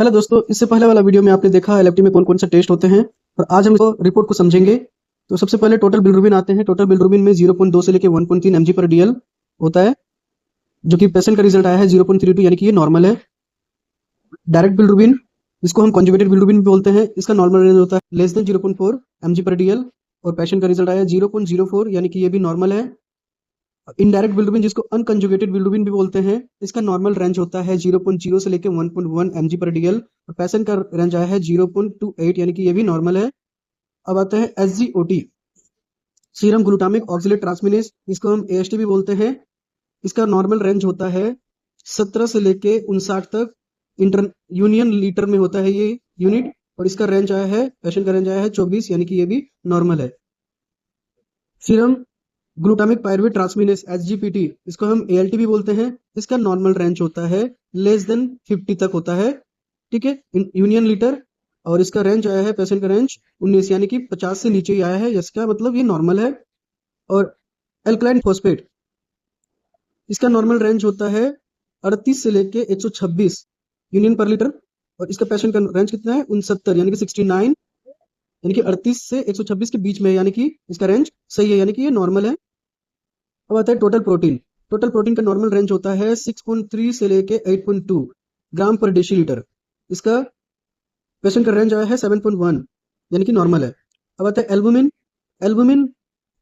Hello दोस्तों, इससे पहले वाला वीडियो में आपने देखा एलएफटी में कौन कौन से टेस्ट होते हैं और आज हम इसको रिपोर्ट को समझेंगे। तो सबसे पहले टोटल बिलिरुबिन आते हैं। टोटल बिलिरुबिन में 0.2 से लेके 1.3 mg पर डीएल होता है, जो कि पेशेंट का रिजल्ट आया है 0.32, यानी कि ये नॉर्मल है। डायरेक्ट बिलिरुबिन, जिसको हम कॉन्जुगेटेड बिलिरुबिन भी बोलते हैं, इसका नॉर्मल रेंज होता है लेस देन 0.4 mg पर डीएल और पेशेंट का रिजल्ट आया 0.04, यानी कि ये भी नॉर्मल है। इनडायरेक्ट बिलिरुबिन, जिसको अनकंजुगेटेड बिलिरुबिन भी बोलते हैं, इसका नॉर्मल रेंज होता है 0.0 से लेके 1.1 mg पर डीएल और पेशेंट का रेंज आया है 0.28, यानी कि ये भी नॉर्मल है। अब आता है SGOT, सीरम ग्लूटामिक ऑक्सलेट ट्रांसमिनेस, इसको हम AST भी बोलते हैं। इसका नॉर्मल रेंज होता है 17 से लेके 59 तक इंटर यूनियन लीटर में होता है ये यूनिट, और इसका रेंज आया है, पेशेंट का रेंज आया है 24, यानी कि ये भी नॉर्मल है। सीरम ग्लूटामिक पायरुवेट ट्रांसमिनेस SGPT, इसको हम ALT भी बोलते हैं। इसका नॉर्मल रेंज होता है लेस देन 50 तक होता है, ठीक है, यूनियन लीटर, और इसका रेंज आया है, पेशेंट का रेंज 19, यानी कि 50 से नीचे ही आया है, इसका मतलब ये नॉर्मल है। और एल्कलाइन फॉस्फेट, इसका नॉर्मल रेंज होता है 38 से लेके 126 यूनियन पर लीटर, और इसका पेशेंट का रेंज कितना है 69, यानी कि 69, यानी कि 38 से 126 के बीच में, यानी कि इसका रेंज सही है, यानी कि ये नॉर्मल है। अब आता है टोटल प्रोटीन। टोटल प्रोटीन का नॉर्मल रेंज होता है 6.3 से लेके 8.2 ग्राम पर डेसीलीटर। इसका पेशेंट का रेंज आया है 7.1, यानी कि नॉर्मल है। अब आता है एल्बुमिन। एल्बुमिन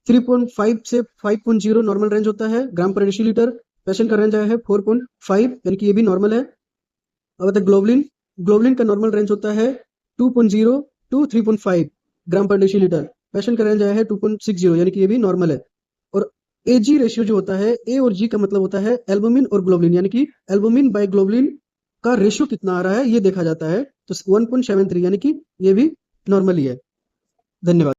3.5 से 5.0 नॉर्मल रेंज होता है ग्राम पर डेसीलीटर। पेशेंट का रेंज आया है 4.5, यानी कि ये भी नॉर्मल है। अब आता है ग्लोबुलिन। ग्लोबुलिन का नॉर्मल रेंज होता है 2.0 टू 3.5 ग्राम पर डेसीलीटर। पेशेंट का रेंज आया है 2.60, यानी कि ये भी नॉर्मल है। और AG रेशियो जो होता है, A और G का मतलब होता है एल्बुमिन और ग्लोबुलिन, यानी कि एल्बुमिन बाय ग्लोबुलिन का रेशियो कितना आ रहा है ये देखा जाता है। तो 1.73, यानी कि ये भी नॉर्मल ही है। धन्यवाद।